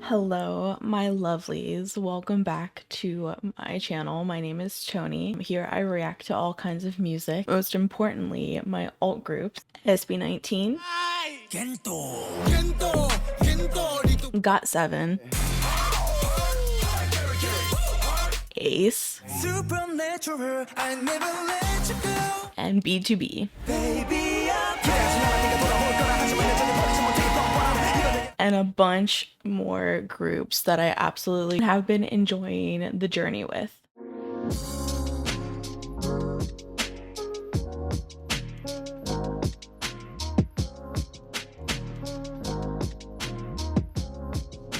Hello, my lovelies. Welcome back to my channel. My name is Choni. Here I react to all kinds of music, most importantly, my alt groups, SB19, GOT7, Ace, and B2B. And a bunch more groups that I absolutely have been enjoying the journey with.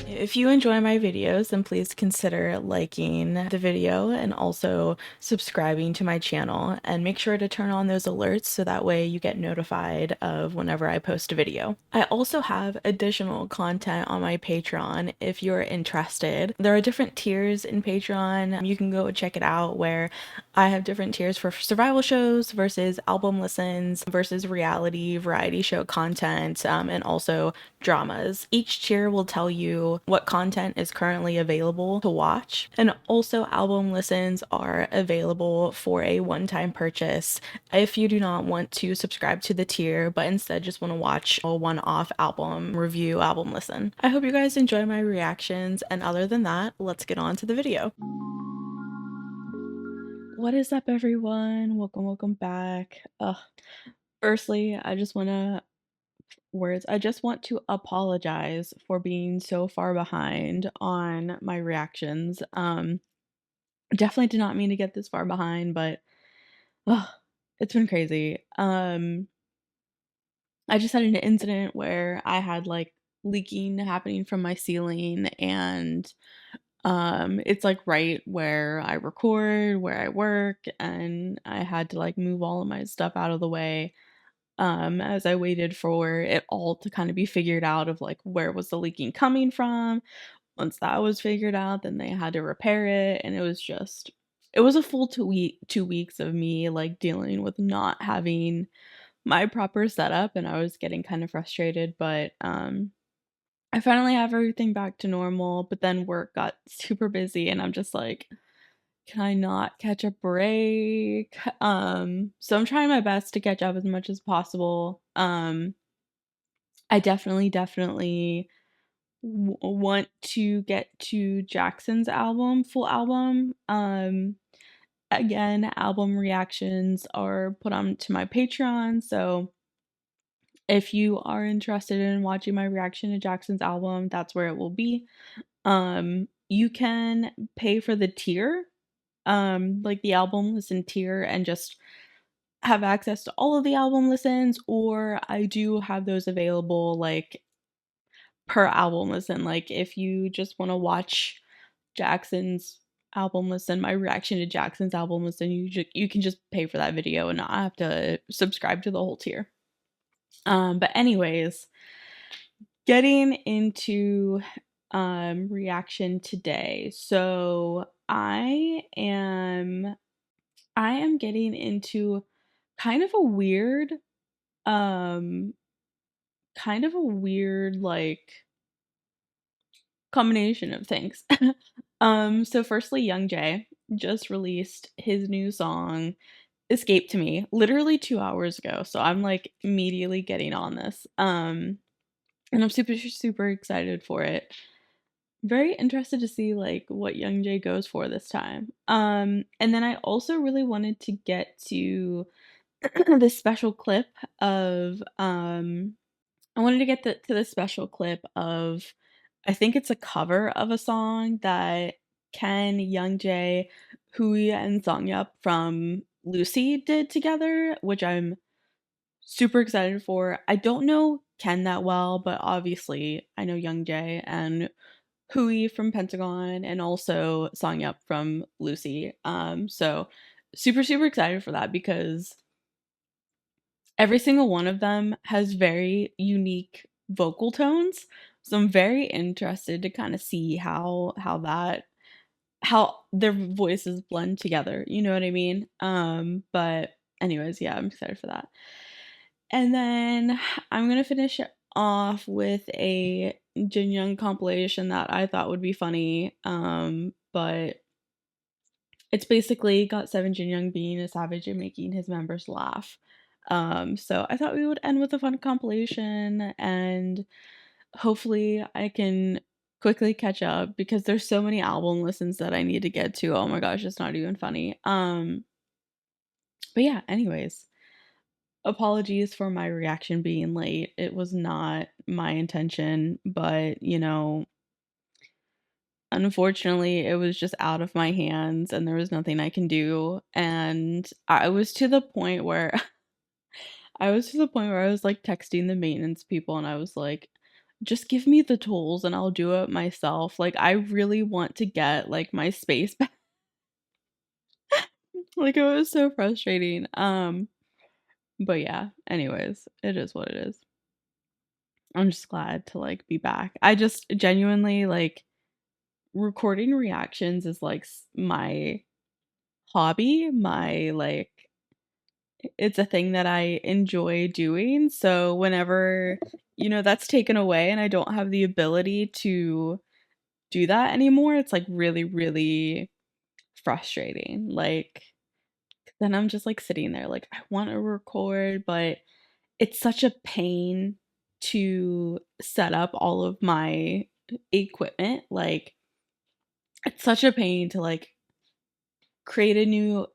If you enjoy my videos, then please consider liking the video and also subscribing to my channel, and make sure to turn on those alerts so that way you get notified of whenever I post a video. I also have additional content on my Patreon if you're interested. There are different tiers in Patreon. You can go check it out, where I have different tiers for survival shows versus album listens versus reality variety show content, and also dramas. Each tier will tell you what content is currently available to watch, and also album listens are available for a one-time purchase if you do not want to subscribe to the tier but instead just want to watch a one-off album review, album listen. I hope you guys enjoy my reactions, and other than that, let's get on to the video. What is up, everyone? Welcome back. Firstly, I just want to apologize for being so far behind on my reactions. Definitely did not mean to get this far behind, but ugh, it's been crazy. I just had an incident where I had like leaking happening from my ceiling, and it's like right where I record, where I work, and I had to like move all of my stuff out of the way as I waited for it all to kind of be figured out of like where was the leaking coming from. Once that was figured out, then they had to repair it, and it was a full 2 weeks of me like dealing with not having my proper setup, and I was getting kind of frustrated, but I finally have everything back to normal, but then work got super busy and I'm just like, can I not catch a break? So I'm trying my best to catch up as much as possible. I definitely want to get to Jackson's full album. Again, album reactions are put onto my Patreon, so if you are interested in watching my reaction to Jackson's album, that's where it will be. You can pay for the tier, like the album listen tier, and just have access to all of the album listens, or I do have those available like per album listen. Like if you just want to watch Jackson's album listen, my reaction to Jackson's album listen, you can just pay for that video and not have to subscribe to the whole tier. But anyways, getting into reaction today. So I am getting into kind of a weird um like combination of things. So firstly, Youngjae just released his new song Escape to Me literally 2 hours ago. So I'm like immediately getting on this. And I'm super excited for it. Very interested to see like what Youngjae goes for this time. And then I also really wanted to get to this special clip of I wanted to get to the special clip of, I think it's a cover of a song that Ken, Youngjae, Hui, and Sangyeop from Lucy did together, which I'm super excited for. I don't know Ken that well, but obviously I know Youngjae and Hui from Pentagon, and also Sangyeop from Lucy. So super excited for that, because every single one of them has very unique vocal tones. So I'm very interested to kind of see how their voices blend together. You know what I mean? But anyways, yeah, I'm excited for that. And then I'm gonna finish off with a Jin Young compilation that I thought would be funny. But it's basically GOT7 Jin Young being a savage and making his members laugh. So I thought we would end with a fun compilation, and hopefully I can quickly catch up because there's so many album listens that I need to get to. Oh my gosh, it's not even funny. But yeah, anyways, apologies for my reaction being late. It was not my intention, but unfortunately, it was just out of my hands and there was nothing I can do. And I was to the point where I was like texting the maintenance people and I was like, just give me the tools and I'll do it myself. Like I really want to get like my space back. Like it was so frustrating. But yeah, anyways, it is what it is. I'm just glad to like be back. I just genuinely like recording reactions is like my hobby, my like it's a thing that I enjoy doing. So whenever, that's taken away and I don't have the ability to do that anymore, it's like really, really frustrating. Like then I'm just like sitting there like I want to record, but it's such a pain to set up all of my equipment. Like it's such a pain to like create a new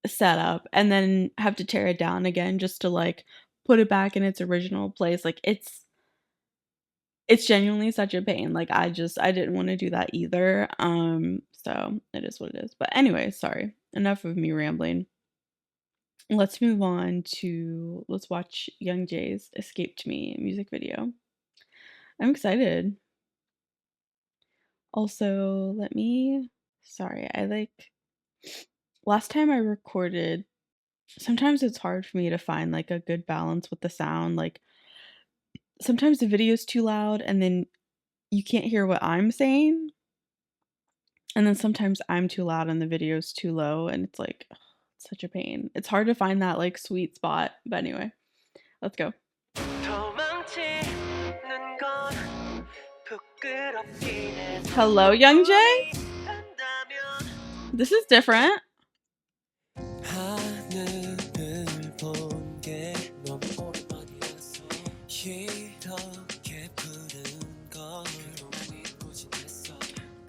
setup and then have to tear it down again just to like put it back in its original place. Like it's genuinely such a pain. Like I didn't want to do that either. So it is what it is. But anyway, sorry. Enough of me rambling. Let's move on to let's watch Youngjae's Escape to Me music video. I'm excited. Also, sorry, I like last time I recorded, sometimes it's hard for me to find like a good balance with the sound. Like sometimes the video is too loud and then you can't hear what I'm saying. And then sometimes I'm too loud and the video's too low and it's like ugh, it's such a pain. It's hard to find that like sweet spot. But anyway, let's go. Hello, Youngjae? This is different.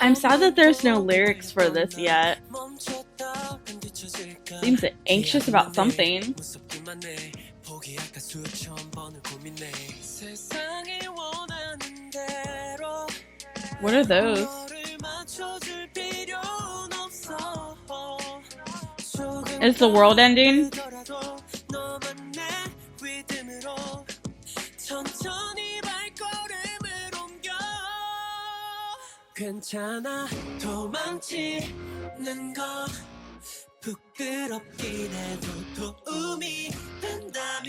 I'm sad that there's no lyrics for this yet. Seems anxious about something. What are those? Is the world ending?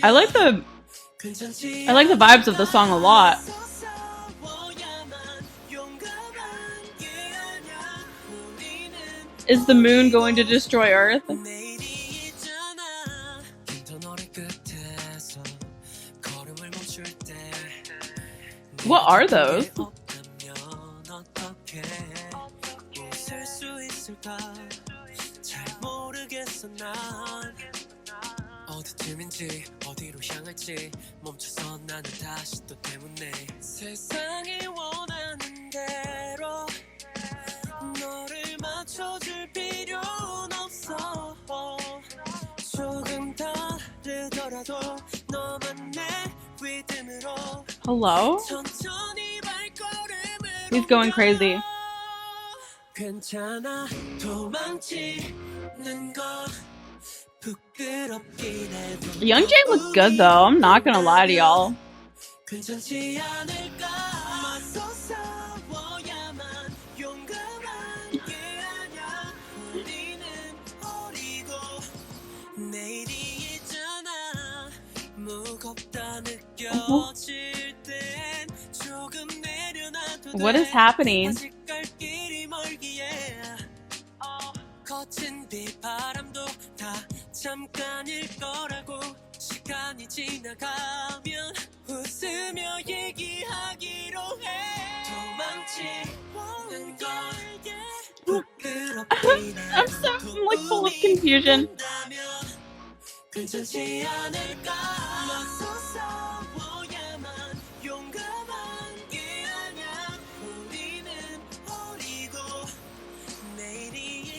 I like the vibes of the song a lot. Is the moon going to destroy Earth? What are those? Hello? He's going crazy. Youngjae looks good though, I'm not gonna lie to y'all. What is happening? I'm like full of confusion.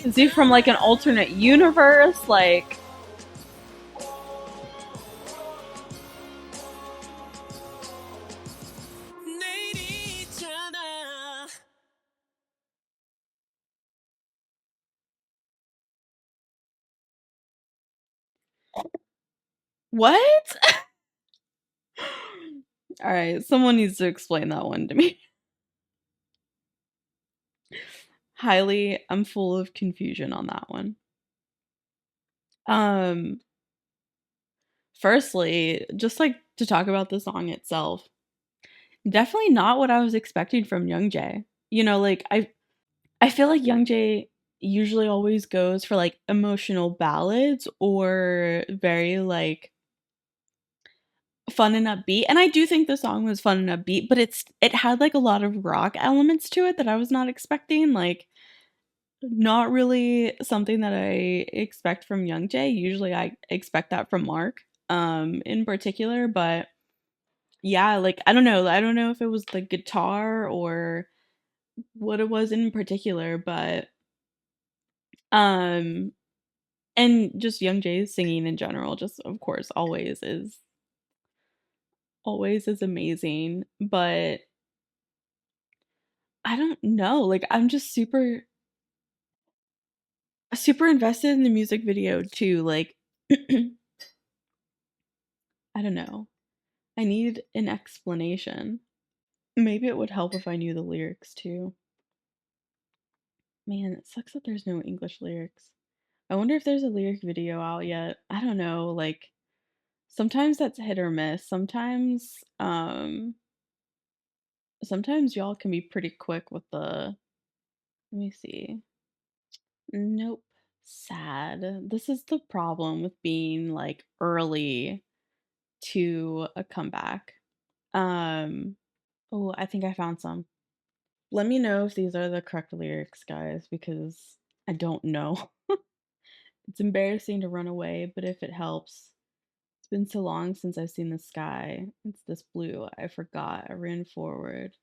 Is he from like an alternate universe? Like, what? All right, someone needs to explain that one to me. I'm full of confusion on that one. Um, Firstly, just like to talk about the song itself, definitely not what I was expecting from Youngjae. Like I feel like Youngjae usually always goes for like emotional ballads or very like fun and upbeat. And I do think the song was fun and upbeat, but it had like a lot of rock elements to it that I was not expecting. Like not really something that I expect from Youngjae. Usually I expect that from Mark in particular, but yeah, like I don't know. I don't know if it was the guitar or what it was in particular, but um and just Young Jay's singing in general, just of course always is amazing. But I don't know, like I'm just super invested in the music video too. Like I don't know. I need an explanation. Maybe it would help if I knew the lyrics too. Man, it sucks that there's no English lyrics. I wonder if there's a lyric video out yet. I don't know, like sometimes that's hit or miss. Sometimes y'all can be pretty quick with the let me see. Nope. Sad. This is the problem with being like early to a comeback. Um oh, I think I found some. Let me know if these are the correct lyrics, guys, because I don't know. It's embarrassing to run away, but if it helps, it's been so long since I've seen the sky. It's this blue. I forgot. I ran forward.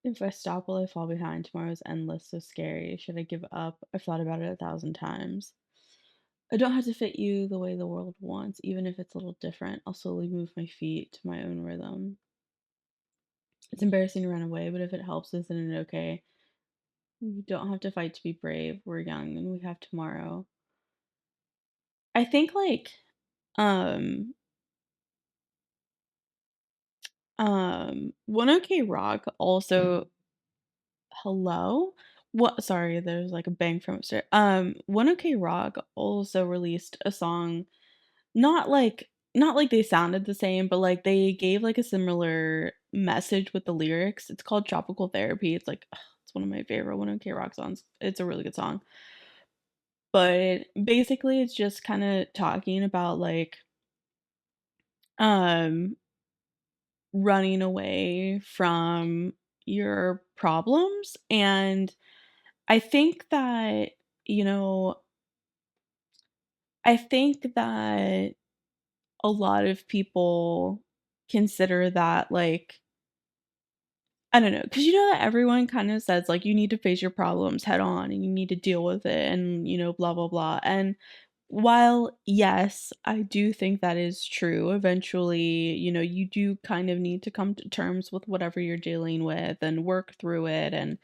If I stop, will I fall behind? Tomorrow's endless, so scary. Should I give up? I've thought about it 1,000 times. I don't have to fit you the way the world wants, even if it's a little different. I'll slowly move my feet to my own rhythm. It's embarrassing to run away, but if it helps, isn't it okay? You don't have to fight to be brave. We're young and we have tomorrow. I think like um 1OK Rock also hello? What sorry, there's like a bang from upstairs. 1OK Rock also released a song, not like they sounded the same, but like they gave like a similar message with the lyrics. It's called Tropical Therapy. It's like it's one of my favorite 1OK Rock songs. It's a really good song. But basically it's just kind of talking about like um running away from your problems. And I think that, you know, I think that a lot of people consider that like, I don't know, because you know that everyone kind of says like you need to face your problems head on and you need to deal with it and, blah, blah, blah. And while, yes, I do think that is true, eventually, you do kind of need to come to terms with whatever you're dealing with and work through it and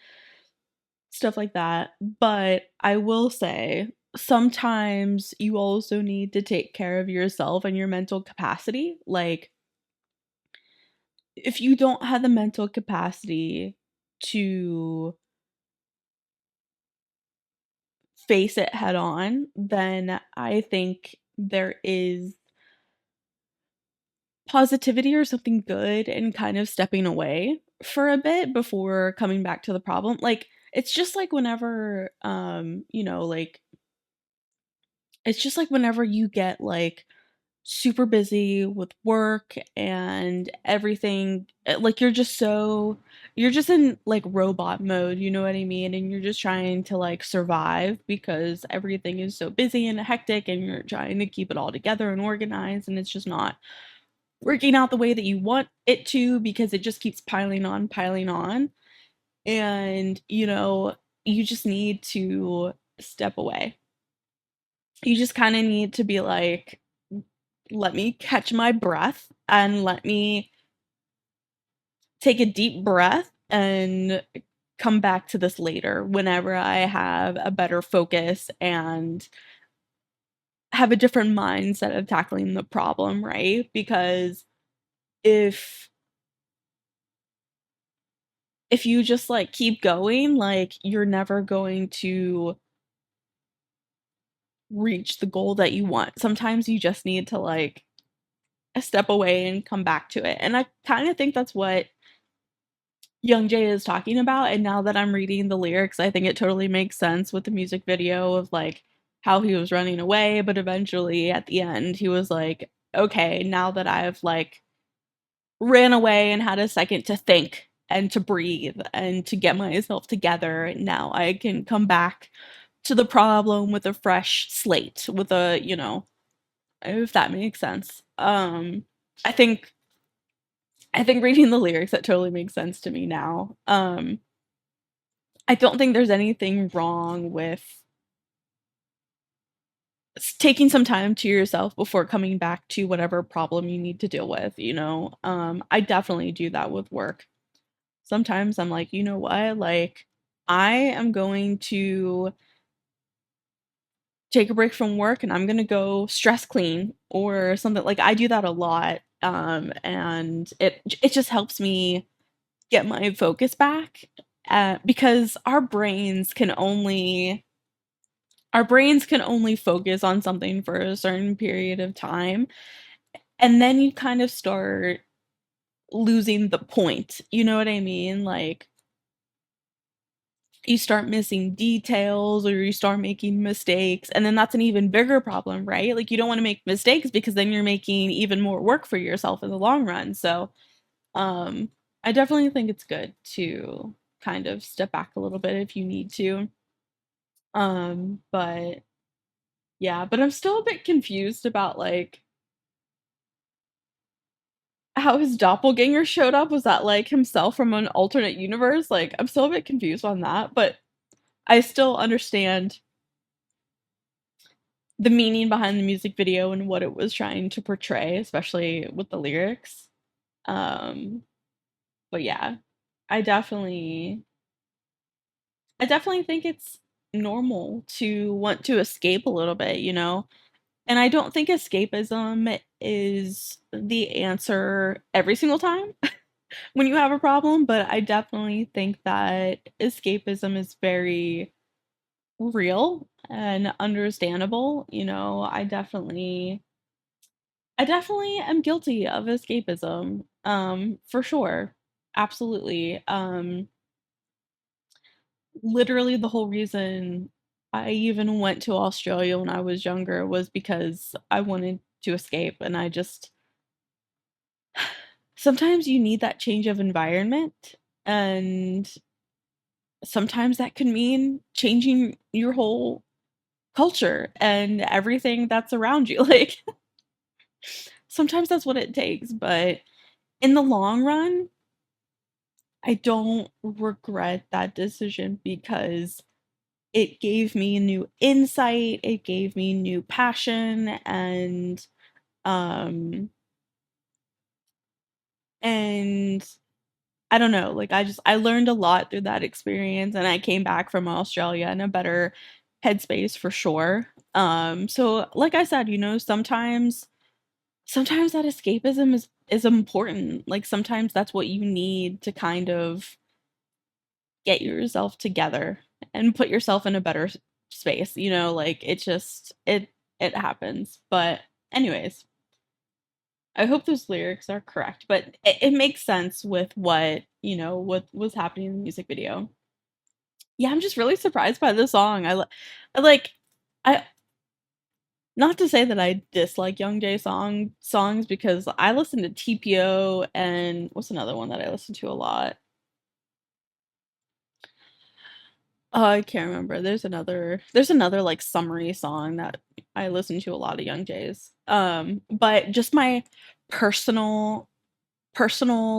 stuff like that. But I will say, sometimes you also need to take care of yourself and your mental capacity. Like, if you don't have the mental capacity to face it head on, then I think there is positivity or something good and kind of stepping away for a bit before coming back to the problem. Like it's just like whenever like it's just like whenever you get like super busy with work and everything. Like you're just in like robot mode, you know what I mean? And you're just trying to like survive because everything is so busy and hectic and you're trying to keep it all together and organized and it's just not working out the way that you want it to because it just keeps piling on. And, you just need to step away. You just kind of need to be like, let me catch my breath and let me take a deep breath and come back to this later whenever I have a better focus and have a different mindset of tackling the problem, right? Because if if you just like keep going, like you're never going to reach the goal that you want. Sometimes you just need to like step away and come back to it. And I kind of think that's what Youngjae is talking about. And now that I'm reading the lyrics, I think it totally makes sense with the music video of like how he was running away, but eventually at the end he was like, okay, now that I've like ran away and had a second to think and to breathe and to get myself together, now I can come back to the problem with a fresh slate, with a, if that makes sense. I think I think reading the lyrics that totally makes sense to me now. I don't think there's anything wrong with taking some time to yourself before coming back to whatever problem you need to deal with, you know? I definitely do that with work. Sometimes I'm like, "You know what? Like, I am going to take a break from work and I'm gonna go stress clean," or something. Like, I do that a lot, and it just helps me get my focus back, because our brains can only focus on something for a certain period of time, and then you kind of start losing the point, you know what I mean? Like, you start missing details or you start making mistakes, and then that's an even bigger problem, right? Like, you don't wanna make mistakes because then you're making even more work for yourself in the long run, so, um, I definitely think it's good to kind of step back a little bit if you need to, but yeah, but I'm still a bit confused about, like, how his doppelganger showed up. Was that, like, himself from an alternate universe? Like, I'm still a bit confused on that, but I still understand the meaning behind the music video and what it was trying to portray, especially with the lyrics. Um, but yeah, I definitely I definitely think it's normal to want to escape a little bit, you know? And I don't think escapism is the answer every single time when you have a problem, but I definitely think that escapism is very real and understandable, you know? I definitely am guilty of escapism, for sure. Absolutely. Literally the whole reason I even went to Australia when I was younger was because I wanted to escape, and I just sometimes you need that change of environment, and sometimes that can mean changing your whole culture and everything that's around you, like, sometimes that's what it takes, but in the long run, I don't regret that decision because it gave me new insight, it gave me new passion, um and I don't know, like, I learned a lot through that experience, and I came back from Australia in a better headspace for sure. So like I said, sometimes that escapism is important. Like, sometimes that's what you need to kind of get yourself together and put yourself in a better space, like, it happens. But anyways, I hope those lyrics are correct, but it makes sense with what was happening in the music video. Yeah, I'm just really surprised by the song. I like I Not to say that I dislike Youngjae songs because I listen to TPO and what's another one that I listen to a lot? Oh, I can't remember. There's another like summary song that I listen to a lot of Youngjae's. But just my personal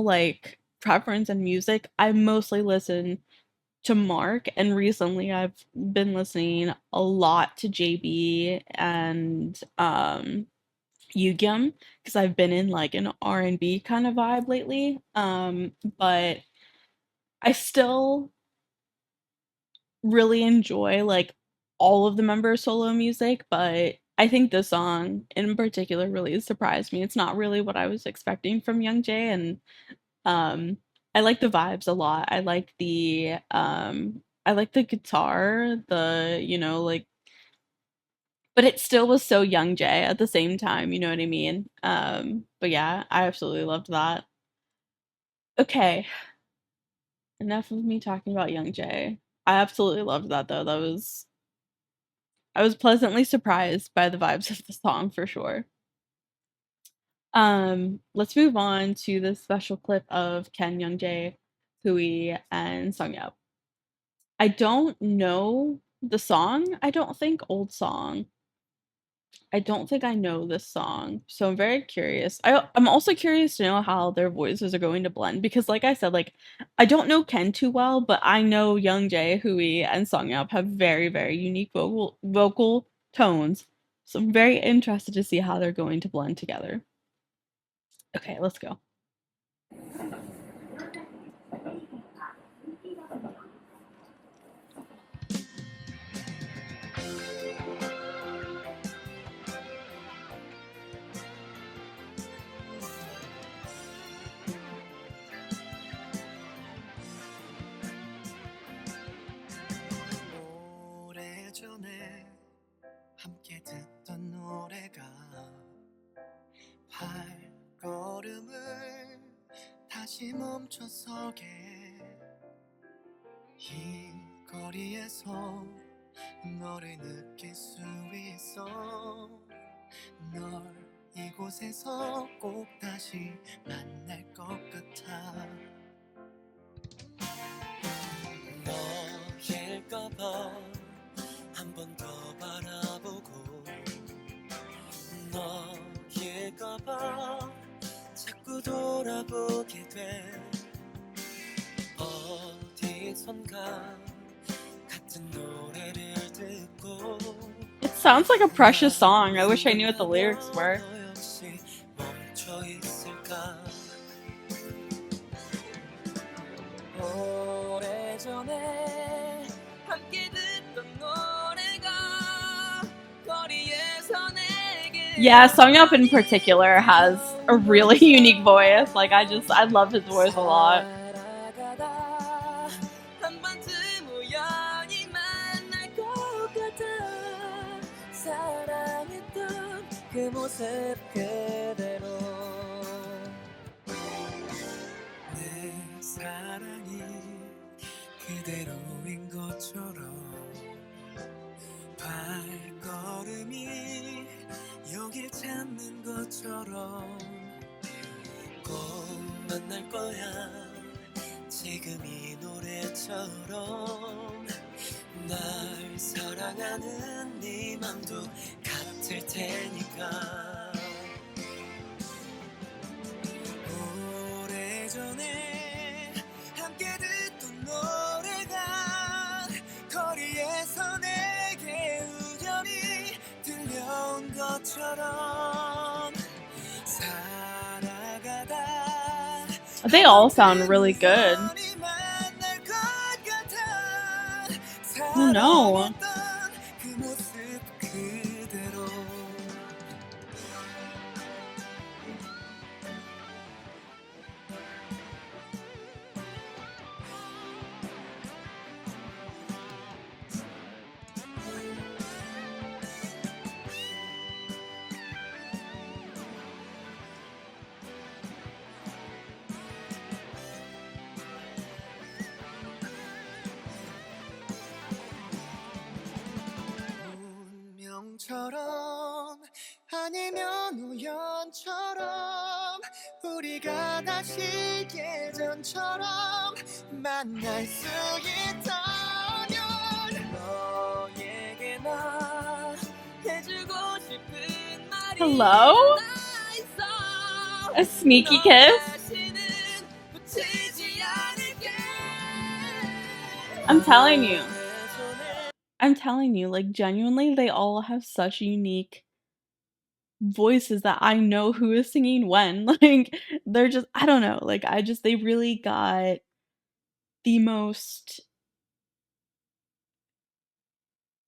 like preference in music, I mostly listen to Mark, and recently I've been listening a lot to JB and Yugyeom because I've been in like an R&B kind of vibe lately. But I still really enjoy like all of the members' solo music, but I think this song in particular really surprised me. It's not really what I was expecting from Youngjae, and um I like the vibes a lot. I like the guitar, like, but it still was so Youngjae at the same time, you know what I mean? But yeah, I absolutely loved that. Okay, enough of me talking about Youngjae. I absolutely loved that though. I was pleasantly surprised by the vibes of the song for sure. Let's move on to this special clip of Ken Youngjae, Hui, and Sangyeop. I don't know the song, I don't think, Old Song. I don't think I know this song, so I'm very curious. I'm also curious to know how their voices are going to blend because, like I said, like I don't know Ken too well, but I know Youngjae, Hui, and Songyup have very, very unique vocal tones. So I'm very interested to see how they're going to blend together. Okay, let's go. 오래전에 함께 듣던 노래가 발걸음을 다시 멈춰서게 이 거리에서 너를 느낄 수 있어 널 이곳에서 꼭 다시 만날 것 같아 너일까봐 한 번 더 바라보고 너일까봐 자꾸 돌아보게 돼 어디선가 같은 노래를 듣고 It sounds like a Precious song. I wish I knew what the lyrics were. 너 역시 멈춰 있을까 오래전에 함께 듣던 노래가 거리에서 내게 Yeah, Songyup in particular has a really unique voice. Like I love his voice a lot. 살아가다 한 번쯤 우연히 만날 것 같아 사랑했던 그 모습 그대로 내 사랑이 그대로인 것처럼 발걸음이 여길 찾는 것처럼 꼭 만날 거야 지금 이 노래처럼 날 사랑하는 네 맘도 같을 테니까 오래전에 함께 듣던 노래가 거리에서 내게 우연히 들려온 것처럼 살아가다 They all sound really good. 우연히 만날 것 같아 Oh no. 사랑했던 그 모습 그대로 운명처럼 아니면 우연처럼 우리가 다시 예전처럼 만날 수 있다면 너에게 나 해주고 싶은 말이 Hello? 하나 있어. A sneaky 너 kiss? 다시는 붙이지 않을게. I'm telling you. 너의 손에 I'm telling you, like, genuinely, they all have such unique voices that I know who is singing when. Like, they're just, I don't know. Like, they really got the most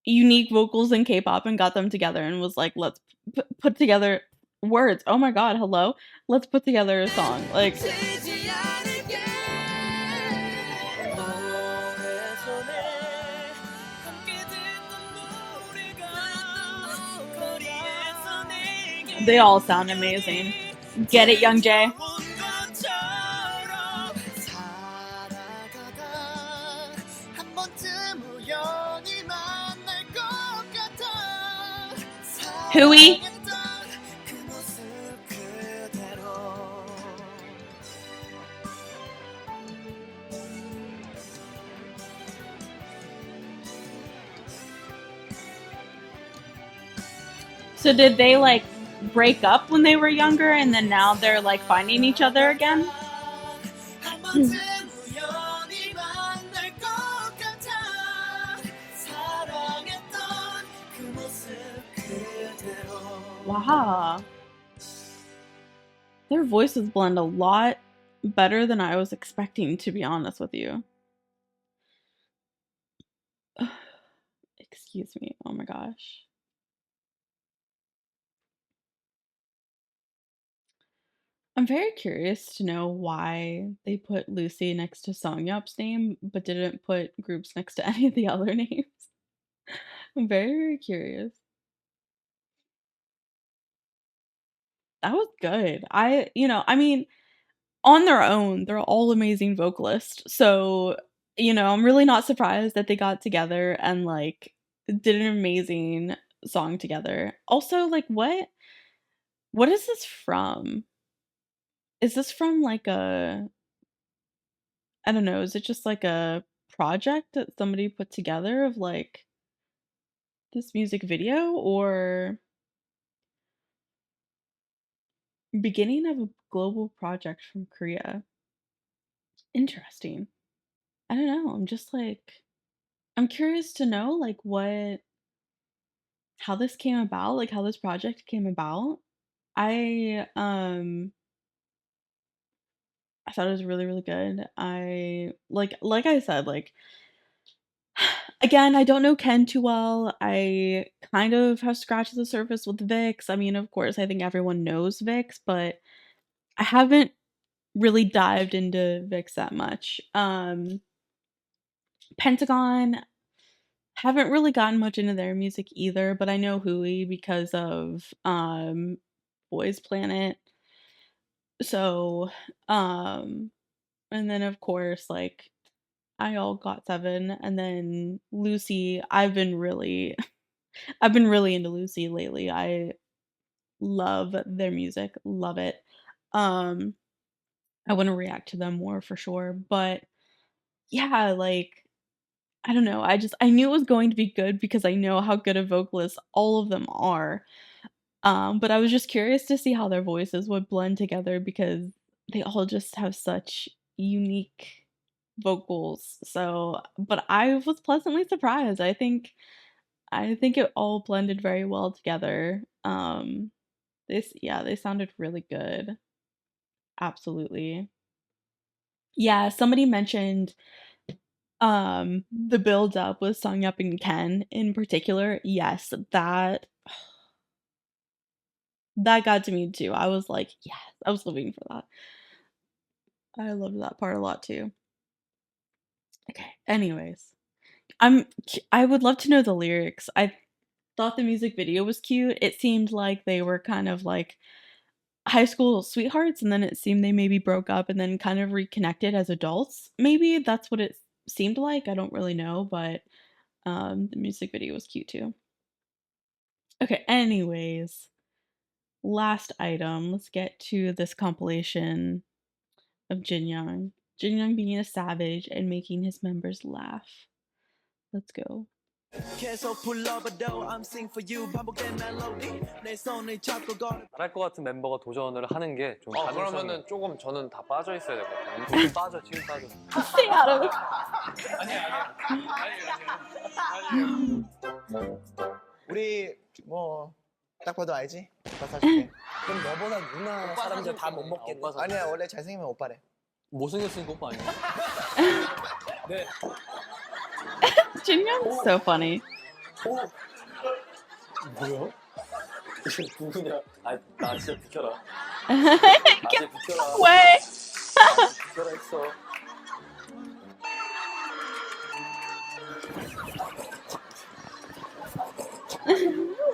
unique vocals in K-pop and got them together and was like, let's put together words. Oh my God, hello? Let's put together a song. Like, 붙이지 않을게. 너의 손에 함께 듣던 노래가 거리에서 they 내게 all sound amazing. Get it, Youngjae. 찾아온 것처럼 살아가다 한 번쯤 우연히 만날 것 같아. Hui. 사랑했던 그 모습 그대로. So did they like break up when they were younger and then now they're like finding each other again? 한 번쯤 우연히 만날 것 같아. 사랑했던 그 모습 그대로. Wow. Their voices blend a lot better than I was expecting, to be honest with you. Excuse me. Oh my gosh. I'm very curious to know why they put Lucy next to Sangyeop's name, but didn't put groups next to any of the other names. I'm very, very curious. That was good. I mean, on their own, they're all amazing vocalists. So, I'm really not surprised that they got together and like did an amazing song together. Also, like what is this from? Is this from like I don't know, is it just like a project that somebody put together of like this music video or beginning of a global project from Korea? Interesting. I don't know. I'm just like I'm curious to know like how this came about, like how this project came about. I thought it was really, really good. I like I said, like again, I don't know Ken too well. I kind of have scratched the surface with Vix. I mean, of course, I think everyone knows Vix, but I haven't really dived into Vix that much. Pentagon, haven't really gotten much into their music either, but I know Hui because of Boys Planet. So, and then of course, like I all GOT7 and then Lucy, I've been really into Lucy lately. I love their music, love it. Um I want to react to them more for sure, but yeah, like I don't know. I knew it was going to be good because I know how good of vocalists all of them are. But I was just curious to see how their voices would blend together because they all just have such unique vocals. So, but I was pleasantly surprised. I think it all blended very well together. They sounded really good. Absolutely. Yeah, somebody mentioned the build up with Songyup and Ken in particular. Yes, that got to me too. I was like, yes, I was living for that. I loved that part a lot too. Okay, anyways, I would love to know the lyrics. I thought the music video was cute. It seemed like they were kind of like high school sweethearts, and then it seemed they maybe broke up and then kind of reconnected as adults. Maybe that's what it seemed like. I don't really know, but the music video was cute too. Okay, anyways, last item, let's get to this compilation of Jin Young. Jin Young being a savage and making his members laugh. Let's go. 계속 불러봐도 I'm sing for you 반복된 멜로디 내 손을 잡고 걸어 잘할 것 같은 멤버가 도전을 하는 게 좀 그러면은 조금 저는 다 빠져 있어야 될 것 같아요. 지금 빠져 지금 빠져. Stay out of it. 우리 뭐 딱 봐도 알지? 오빠 사줄게. 그럼 너보다 누나 사람들 다 못 먹겠네. 아니야 원래 잘생기면 오빠래. 못생겼으니까 오빠 아니야? Jin Young's so funny. 뭐야? 누구냐? 나 진짜 비켜라. Get 비켜라. away! 비켜라 했어.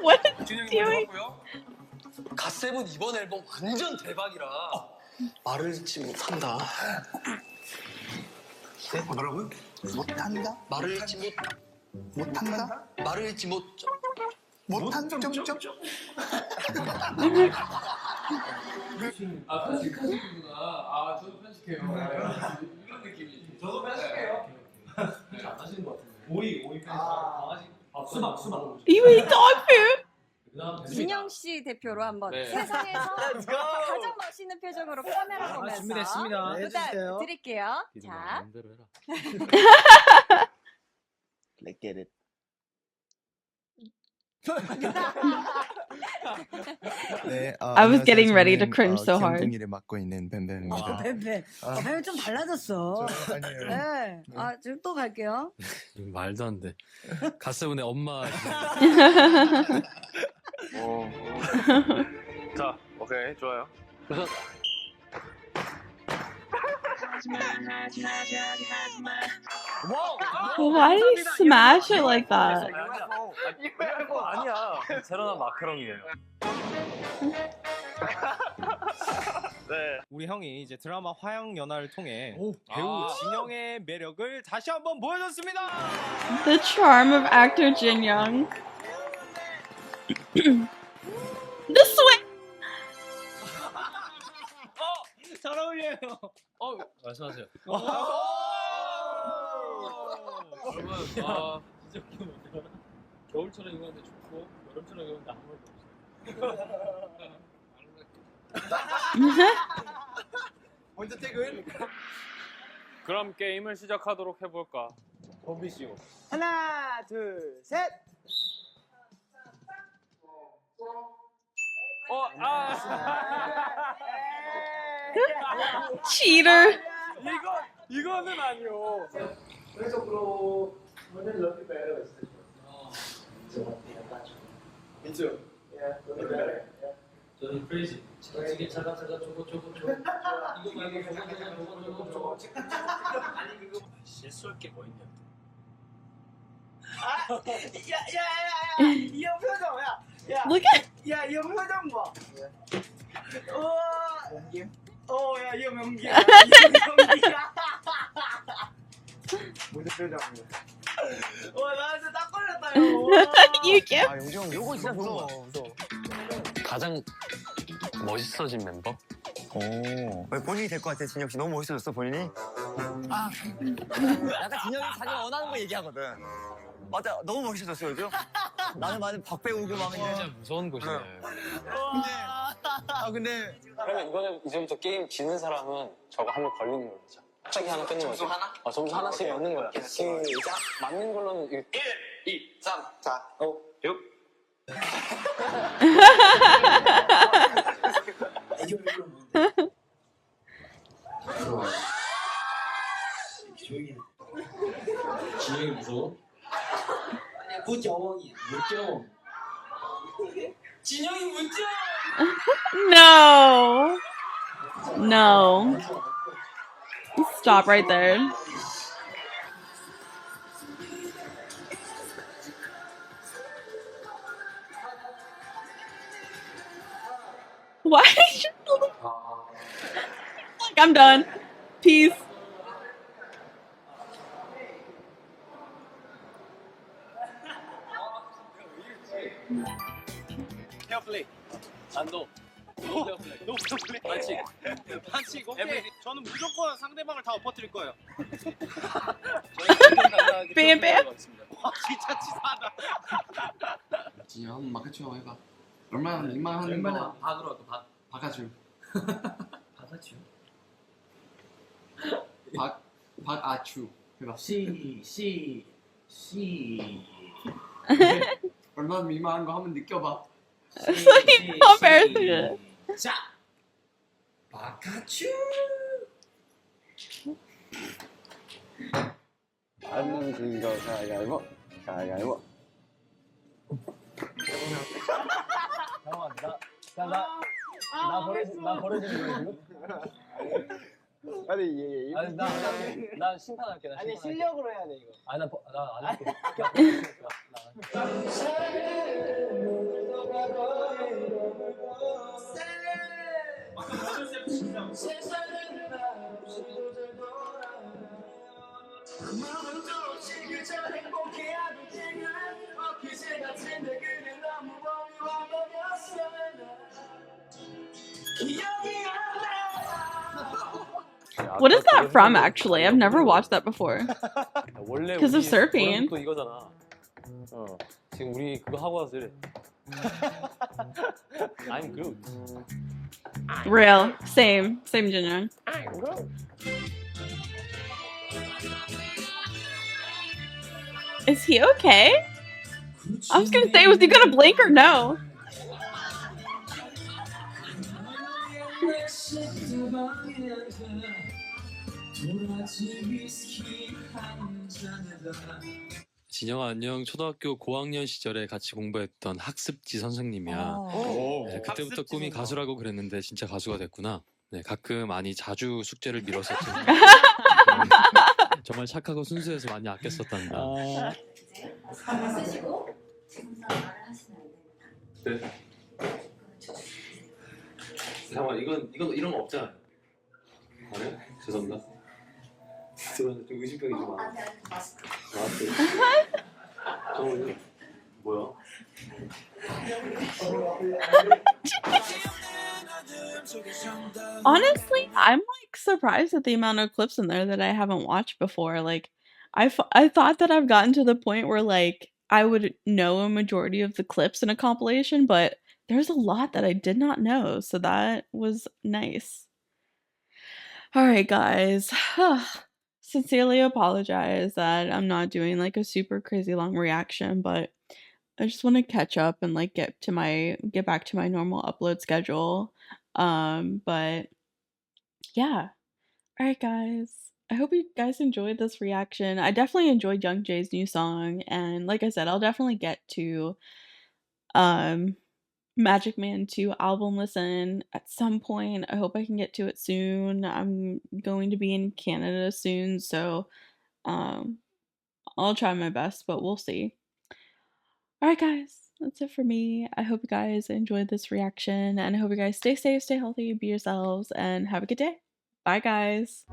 What is he doing? 갓세븐 이번 앨범 완전 대박이라 말을 잊지 못한다. 뭐라고요? 못한다? 말을 잊지 못한다? 말을 잊지 못. 못한 점점? 아 편식하시는구나. 아 저도 편식해요. 이런 느낌이. 저도 편식해요. 안 하시는 것 같은데. 오이 편식. 강아지. 수박. You eat dog food? 진영 씨 대표로 한번 네. 세상에서 가장 멋있는 표정으로 카메라 보면서 준비됐습니다. 부탁 드릴게요. 자, 마음대로 해라. Let's get it. 네, I was getting ready to cringe so hard. 경동이를 맡고 있는 뱀뱀입니다. 뱀뱀. 뱀 좀 달라졌어. 아니에요. 네. 아, 지금 또 갈게요. 말도 안 돼. 갓세븐의 엄마. 자, 오케이, 좋아요. 우선 Why did he smash it like that? 이거 아니야. 제로나 마카롱이에요. 네. 우리 형이 이제 드라마 화양연화를 통해 배우 진영의 매력을 다시 한번 보여줬습니다. The charm of actor Jin Young. The swing! 잘 어울려요. 말씀하세요. 여러분 진짜 웃겨. 겨울처럼 입었는데 좋고 여름처럼 입었는데 아무 말도 없어요. 먼저 퇴근. 그럼 게임을 시작하도록 해볼까? 범비씨요. 하나, 둘, 셋. Cheater! 이거는 아니요. 저는 크레이지. 차가지게 차가 저거. 이거 말고 저거. 아니 그거 실수할 게 뭐 있냐? 이 형 표정, 야. Look at 야, 이 형 표정 봐. 우와. 연기야? 야, 이 형 연기야. 무슨 표정이야? 나한테 딱 걸렸다, 형. you can't. 아, 용지 형 요거 진짜 무서워. 가장 멋있어진 멤버? 왜 본인이 될 것 같아, 진혁 씨? 너무 멋있어졌어, 본인이? 약간 진혁이 자기가 원하는 거 얘기하거든. 맞아, 너무 멋있어졌어, 요즘? 나는 많은 박배우고 막 진짜 무서운 곳이네. 근데. 그러면 이거는 이제부터 게임 지는 사람은 저거 한 번 걸리는 걸로 하자. 갑자기 하나 끊는 거지. 점수 하나? 점수 하나씩 넣는 거야. 시작. 맞는 걸로는 1, 2, 3, 4, 5, 6. 진영이 무서워? 무경이 무경. 진영이 무경. No! No. Stop right there. Why did you like, I'm done. Peace. Carefully. 안도. 노 플레이. 반칙. 반칙 오케이. 저는 무조건 상대방을 다 엎어뜨릴 거예요. 뺨, 뺨. 와 진짜 치사하다. 진영 한번 마카추 해봐. 얼마나 민망한 거. 박으로 할까? 바카추. 바가지요. 박아추 해봐. 얼마나 민망한 거 한번 느껴봐. embarrassing. 자, 바가추. 안 넘긴 거 가위바위보. 가위바위보. 나 버려지는 거야 지금? 아니 아니 나 심판할게. 나 아니 심판할게. 실력으로 해야 돼 이거. 아니 나안 할게. What is that from, actually? I've never watched that before. 원래 Because of 우리 surfing. 또 이거잖아. 지금 우리 그거 하고 와서 이래. I'm Groot. Real. Same Jinyoung. Is he okay? I was gonna say, was he gonna blink or no? 진영아 안녕. 초등학교 고학년 시절에 같이 공부했던 학습지 선생님이야. 네, 그때부터 꿈이 가수라고 그랬는데 진짜 가수가 됐구나. 네, 가끔 많이 자주 숙제를 미뤘었지만 정말 착하고 순수해서 많이 아꼈었단다. 쓰시고 지금부터 말을 하시면 안 됩니다. 네. 잠깐만 이건 이런 거 없잖아요. 그래? 죄송합니다. 좀 의심병이 좀 많아. 안돼 마스크. 저거 뭐야? Honestly, I'm like surprised at the amount of clips in there that I haven't watched before. Like, I thought that I've gotten to the point where like I would know a majority of the clips in a compilation, but there's a lot that I did not know, so that was nice. Alright, guys. Sincerely apologize that I'm not doing like a super crazy long reaction, but I just want to catch up and like get back to my normal upload schedule. But yeah. Alright, guys. I hope you guys enjoyed this reaction. I definitely enjoyed Youngjae's new song, and like I said, I'll definitely get to Magic Man 2 album listen at some point. I hope I can get to it soon. I'm going to be in Canada soon, so I'll try my best, but we'll see. Alright, guys. That's it for me. I hope you guys enjoyed this reaction, and I hope you guys stay safe, stay healthy, be yourselves, and have a good day. Bye, guys.